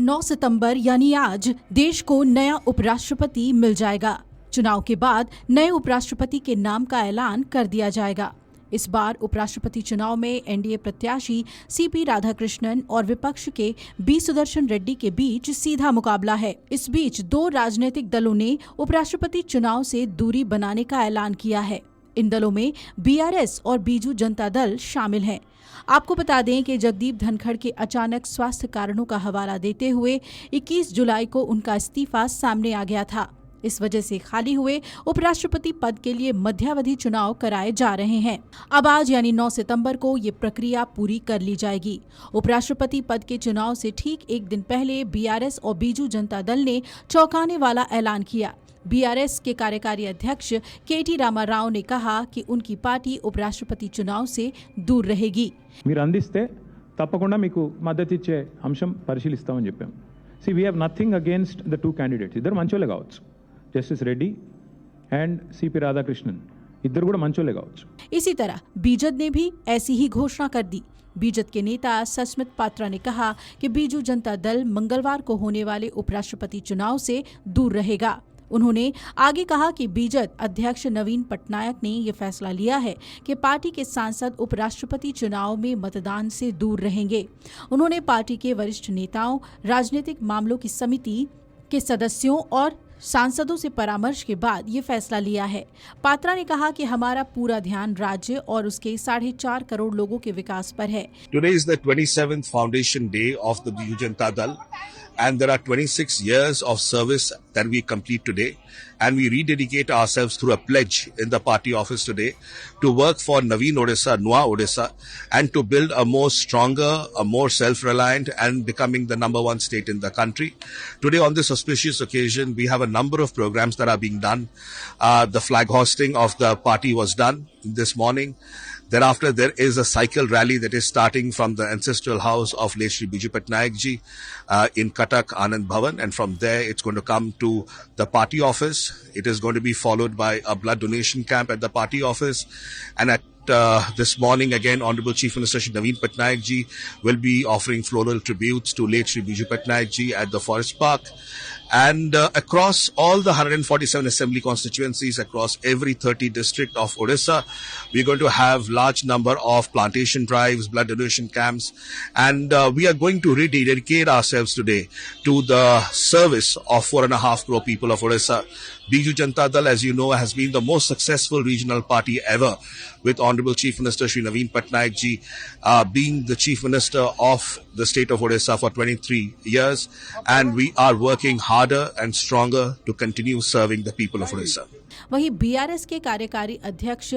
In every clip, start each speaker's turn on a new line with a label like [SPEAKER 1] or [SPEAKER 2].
[SPEAKER 1] 9 सितंबर यानी आज देश को नया उपराष्ट्रपति मिल जाएगा। चुनाव के बाद नए उपराष्ट्रपति के नाम का ऐलान कर दिया जाएगा। इस बार उपराष्ट्रपति चुनाव में एनडीए प्रत्याशी सीपी राधाकृष्णन और विपक्ष के बी सुदर्शन रेड्डी के बीच सीधा मुकाबला है। इस बीच दो राजनीतिक दलों ने उपराष्ट्रपति चुनाव से दूरी बनाने का ऐलान किया है। इन दलों में बीआरएस और बीजू जनता दल शामिल हैं। आपको बता दें कि जगदीप धनखड़ के अचानक स्वास्थ्य कारणों का हवाला देते हुए 21 जुलाई को उनका इस्तीफा सामने आ गया था। इस वजह से खाली हुए उपराष्ट्रपति पद के लिए मध्यावधि चुनाव कराए जा रहे हैं। अब आज यानी 9 सितंबर को ये प्रक्रिया पूरी कर ली जाएगी। उपराष्ट्रपति पद के चुनाव से ठीक एक दिन पहले बीआरएस और बीजू जनता दल ने चौंकाने वाला ऐलान किया। बीआरएस के कार्यकारी अध्यक्ष केटी रामाराव ने कहा कि उनकी पार्टी उपराष्ट्रपति चुनाव से दूर रहेगी।
[SPEAKER 2] మీరు అందిస్తే తప్పకుండా మీకు మద్దతు ఇచ్చే అంశం పరిశీలిస్తామని చెప్పాం. See, we have nothing against the two candidates. ఇద్దరు మంచోలే కావచ్చు. Justice Reddy and CP Radhakrishnan ఇద్దరు కూడా మంచోలే కావచ్చు.
[SPEAKER 1] इसी तरह बीजद ने भी ऐसी ही घोषणा कर दी। बीजद के नेता सस्मित पात्रा ने कहा कि बीजू जनता दल मंगलवार को होने वाले उपराष्ट्रपति चुनाव से दूर रहेगा। उन्होंने आगे कहा कि बीजद अध्यक्ष नवीन पटनायक ने ये फैसला लिया है कि पार्टी के सांसद उपराष्ट्रपति चुनाव में मतदान से दूर रहेंगे। उन्होंने पार्टी के वरिष्ठ नेताओं, राजनीतिक मामलों की समिति के सदस्यों और सांसदों से परामर्श के बाद ये फैसला लिया है। पात्रा ने कहा कि हमारा पूरा ध्यान राज्य और उसके 4.5 करोड़ लोगों के विकास पर है।
[SPEAKER 3] Today is the 27th foundation day of the Biju Janata Dal, and there are 26 years of service that we complete today, and we rededicate ourselves through a pledge in the party office today to work for Naveen Odisha, Nua Odisha, and to build a more stronger, a more self-reliant and becoming the #1 state in the country. Today on this auspicious occasion, we have a number of programs that are being done. The flag hosting of the party was done this morning. Thereafter, there is a cycle rally that is starting from the ancestral house of late Shri Biju Patnaik ji in Katak Anand Bhavan, and from there it's going to come to the party office. It is going to be followed by a blood donation camp at the party office, and at this morning again Honorable Chief Minister Shri Naveen Patnaik ji will be offering floral tributes to late Shri Biju Patnaik ji at the Forest Park. And across all the 147 assembly constituencies, across every 30 district of Odisha, we're going to have large number of plantation drives, blood donation camps, and we are going to rededicate ourselves today to the service of 4.5 crore people of Odisha. Biju Janata Dal, as you know, has been the most successful regional party ever, with Honorable Chief Minister Shri Naveen Patnaik ji being the Chief Minister of the state of Odisha for 23 years, and we are working harder and stronger to continue serving the people of Odisha.
[SPEAKER 1] वहीं BRS के कार्यकारी अध्यक्ष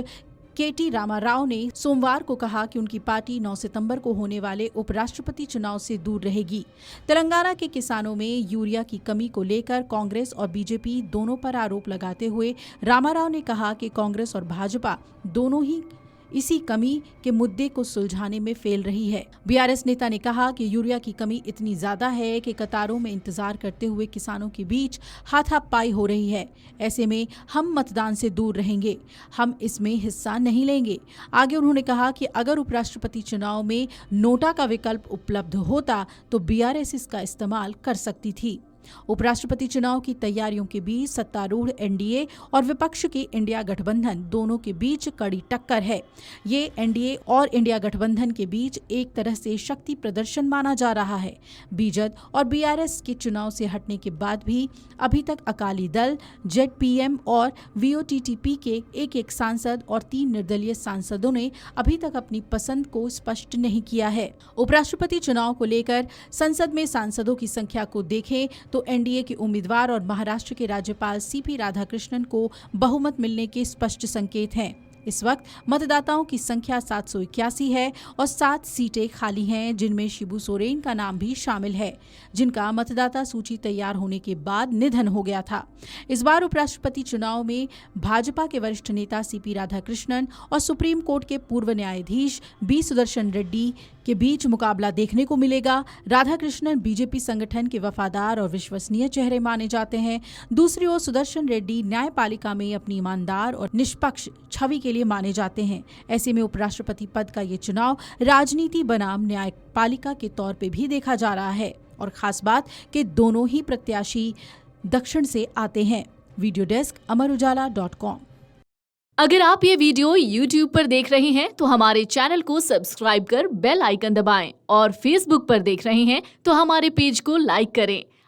[SPEAKER 1] केटी रामाराव ने सोमवार को कहा कि उनकी पार्टी 9 सितंबर को होने वाले उपराष्ट्रपति चुनाव से दूर रहेगी। तेलंगाना के किसानों में यूरिया की कमी को लेकर कांग्रेस और बीजेपी दोनों पर आरोप लगाते हुए रामाराव ने कहा कि कांग्रेस और भाजपा दोनों ही इसी कमी के मुद्दे को सुलझाने में फेल रही है। बीआरएस नेता ने कहा कि यूरिया की कमी इतनी ज्यादा है कि कतारों में इंतजार करते हुए किसानों के बीच हाथापाई हो रही है। ऐसे में हम मतदान से दूर रहेंगे, हम इसमें हिस्सा नहीं लेंगे। आगे उन्होंने कहा कि अगर उपराष्ट्रपति चुनाव में नोटा का विकल्प उपलब्ध होता तो बीआरएस इसका इस्तेमाल कर सकती थी। उपराष्ट्रपति चुनाव की तैयारियों के बीच सत्तारूढ़ एनडीए और विपक्ष के इंडिया गठबंधन दोनों के बीच कड़ी टक्कर है। ये एनडीए और इंडिया गठबंधन के बीच एक तरह से शक्ति प्रदर्शन माना जा रहा है। बीजद और बीआरएस के चुनाव से हटने के बाद भी अभी तक अकाली दल, जेडपीएम और वीओटीटीपी के एक सांसद और 3 निर्दलीय सांसदों ने अभी तक अपनी पसंद को स्पष्ट नहीं किया है। उपराष्ट्रपति चुनाव को लेकर संसद में सांसदों की संख्या को देखें तो एनडीए के उम्मीदवार और महाराष्ट्र के राज्यपाल सीपी राधाकृष्णन को बहुमत मिलने के स्पष्ट संकेत हैं। इस वक्त मतदाताओं की संख्या 781 है और 7 सीटें खाली हैं, जिनमें शिबू सोरेन का नाम भी शामिल है, जिनका मतदाता सूची तैयार होने के बाद निधन हो गया था। इस बार उपराष्ट्रपति चुनाव में भाजपा के वरिष्ठ नेता सीपी राधाकृष्णन और सुप्रीम कोर्ट के पूर्व न्यायाधीश बी सुदर्शन रेड्डी के बीच मुकाबला देखने को मिलेगा। राधाकृष्णन बीजेपी संगठन के वफादार और विश्वसनीय चेहरे माने जाते हैं। दूसरी ओर सुदर्शन रेड्डी न्यायपालिका में अपनी ईमानदार और निष्पक्ष छवि के लिए माने जाते हैं। ऐसे में उपराष्ट्रपति पद का ये चुनाव राजनीति बनाम न्यायपालिका के तौर पे भी देखा जा रहा है। और खास बात कि दोनों ही प्रत्याशी दक्षिण से आते हैं। Video desk amarujala.com।
[SPEAKER 4] अगर आप ये वीडियो YouTube पर देख रहे हैं तो हमारे चैनल को सब्सक्राइब कर बेल आइकन दबाएं और Facebook पर देख रहे हैं तो हमारे पेज को लाइक करें।